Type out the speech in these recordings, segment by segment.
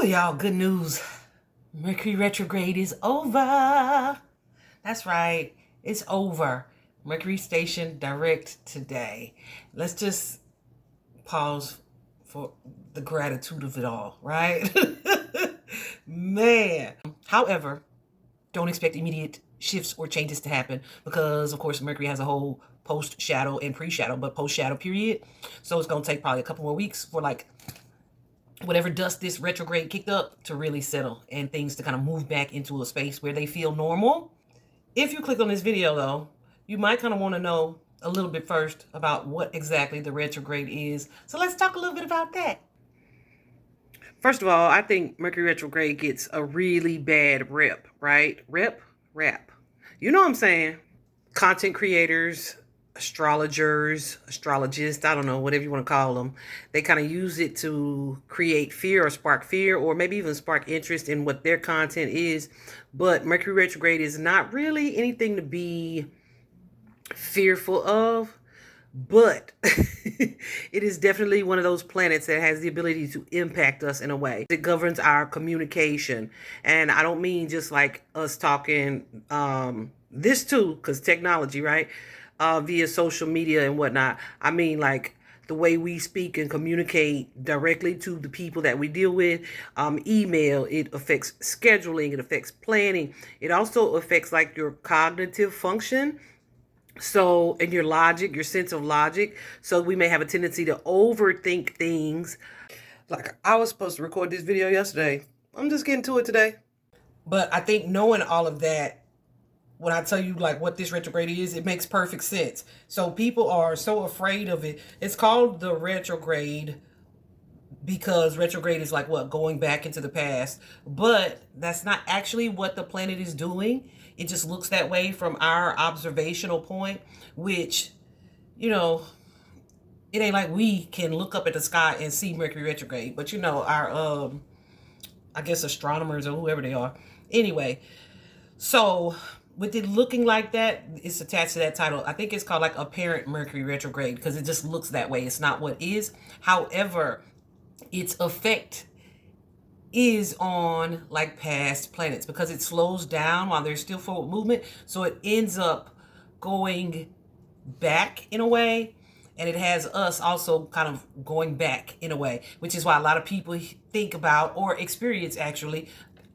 Y'all, good news. Mercury retrograde is over. That's right. It's over. Mercury station direct today. Let's just pause for the gratitude of it all, right? Man. However, don't expect immediate shifts or changes to happen because, of course, Mercury has a whole post-shadow and pre-shadow, but post-shadow period. So it's going to take probably a couple more weeks for whatever dust this retrograde kicked up to really settle and things to kind of move back into a space where they feel normal. If you click on this video, though, you might kind of want to know a little bit first about what exactly the retrograde is. So let's talk a little bit about that. First of all, I think Mercury retrograde gets a really bad rep, right? Rep. You know what I'm saying? Content creators, astrologers, astrologists, I don't know, whatever you want to call them. They kind of use it to create fear or spark fear or maybe even spark interest in what their content is. But Mercury retrograde is not really anything to be fearful of. But it is definitely one of those planets that has the ability to impact us in a way. It governs our communication. And I don't mean just like us talking this too, because technology, right? Via social media and whatnot. I mean like the way we speak and communicate directly to the people that we deal with. Email, it affects scheduling, it affects planning. It also affects like your cognitive function. So, and your logic, your sense of logic. So we may have a tendency to overthink things. Like I was supposed to record this video yesterday. I'm just getting to it today. But I think knowing all of that, when I tell you like what this retrograde is, it makes perfect sense. So people are so afraid of it. It's called the retrograde because retrograde is like what, going back into the past. But that's not actually what the planet is doing. It just looks that way from our observational point, which, you know, it ain't like we can look up at the sky and see Mercury retrograde. But, you know, our, I guess, astronomers or whoever they are. Anyway, so with it looking like that, it's attached to that title. I think it's called like apparent Mercury retrograde because it just looks that way. It's not what is. However, its effect is on like past planets because it slows down while there's still forward movement. So it ends up going back in a way. And it has us also kind of going back in a way, which is why a lot of people think about or experience actually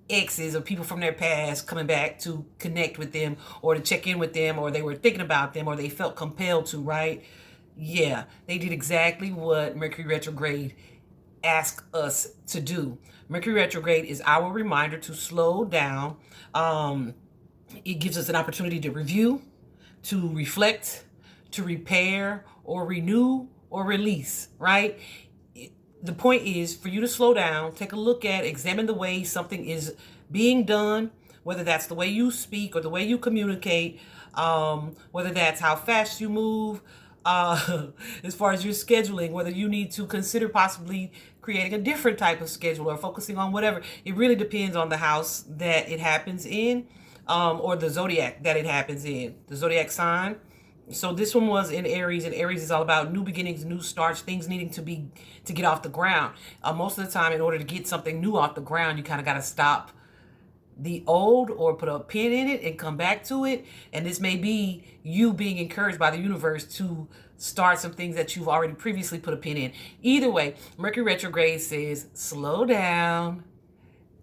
exes or people from their past coming back to connect with them or to check in with them, or they were thinking about them or they felt compelled to, right? Yeah, they did exactly what Mercury retrograde asked us to do. Mercury retrograde is our reminder to slow down. It gives us an opportunity to review, to reflect, to repair, or renew, or release, right? The point is for you to slow down, take a look at, examine the way something is being done, whether that's the way you speak or the way you communicate, whether that's how fast you move, as far as your scheduling, whether you need to consider possibly creating a different type of schedule or focusing on whatever. It really depends on the house that it happens in, or the zodiac that it happens in, the zodiac sign. So this one was in Aries, and Aries is all about new beginnings, new starts, things needing to get off the ground. Most of the time, in order to get something new off the ground, you kind of got to stop the old or put a pin in it and come back to it. And this may be you being encouraged by the universe to start some things that you've already previously put a pin in. Either way, Mercury retrograde says, slow down,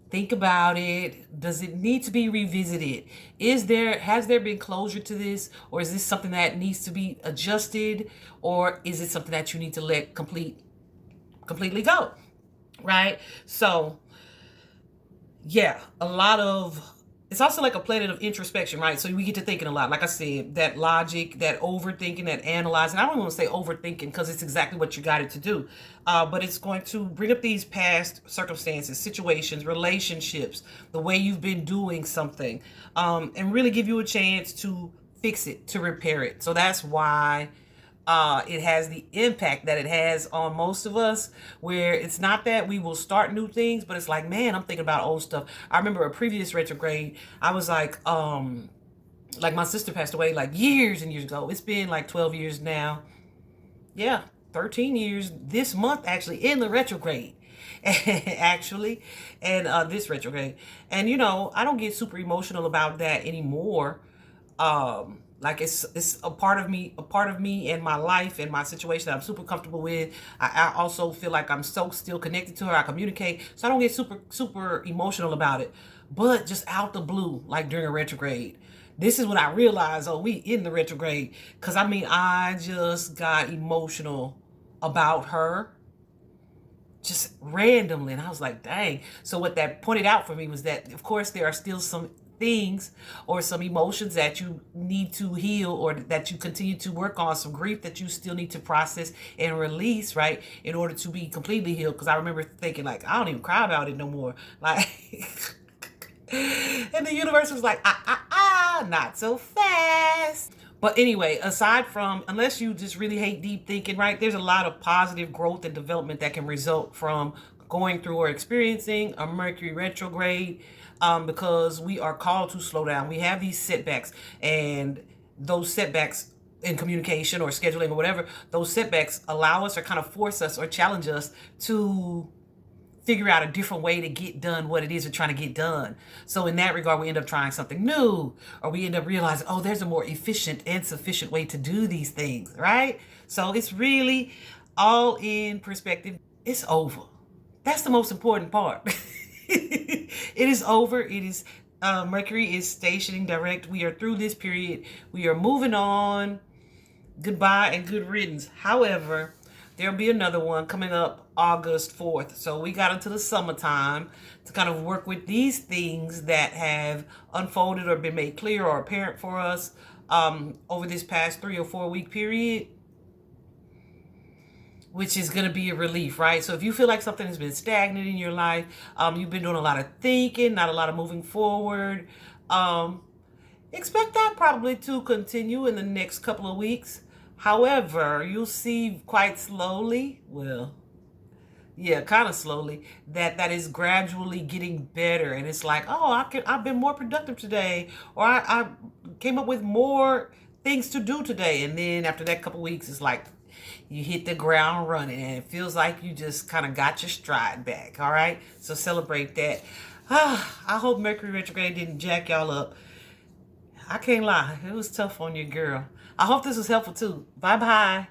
think about it. Does it need to be revisited? Has there been closure to this? Or is this something that needs to be adjusted? Or is it something that you need to let completely go? Right? So yeah, it's also like a planet of introspection, right? So we get to thinking a lot. Like I said, that logic, that overthinking, that analyzing. I don't want to say overthinking because it's exactly what you got it to do. But it's going to bring up these past circumstances, situations, relationships, the way you've been doing something, and really give you a chance to fix it, to repair it. So that's why it has the impact that it has on most of us, where it's not that we will start new things, but it's like, man, I'm thinking about old stuff. I remember a previous retrograde, I was like my sister passed away like years and years ago. It's been like 12 years now. Yeah, 13 years this month actually in the retrograde. actually, and this retrograde. And I don't get super emotional about that anymore. Like it's a part of me and my life and my situation that I'm super comfortable with. I also feel like I'm so still connected to her. I communicate, so I don't get super emotional about it. But just out the blue, like during a retrograde, this is when I realized, oh, we in the retrograde. Because I mean, I just got emotional about her just randomly. And I was like, dang. So what that pointed out for me was that, of course, there are still some things or some emotions that you need to heal or that you continue to work on, some grief that you still need to process and release, right, in order to be completely healed. Because I remember thinking, like, I don't even cry about it no more. Like, and the universe was like, not so fast. But anyway, aside from, unless you just really hate deep thinking, right, there's a lot of positive growth and development that can result from going through or experiencing a Mercury retrograde, because we are called to slow down. We have these setbacks, and those setbacks in communication or scheduling or whatever, those setbacks allow us or kind of force us or challenge us to figure out a different way to get done what it is we're trying to get done. So in that regard, we end up trying something new, or we end up realizing, oh, there's a more efficient and sufficient way to do these things, right? So it's really all in perspective. It's over. That's the most important part. It is over. It is Mercury is stationing direct. We are through this period. We are moving on. Goodbye and good riddance. However, there'll be another one coming up August 4th. So we got into the summertime to kind of work with these things that have unfolded or been made clear or apparent for us over this past 3 or 4 week period, which is going to be a relief, right? So if you feel like something has been stagnant in your life, you've been doing a lot of thinking, not a lot of moving forward, expect that probably to continue in the next couple of weeks. However, you'll see quite slowly, well, yeah, kind of slowly, that is gradually getting better. And it's like, oh, I've been more productive today, or I came up with more things to do today. And then after that couple of weeks, it's like you hit the ground running, and it feels like you just kind of got your stride back. All right, so celebrate that. I hope Mercury retrograde didn't jack y'all up. I can't lie, it was tough on your girl. I hope this was helpful too. Bye bye.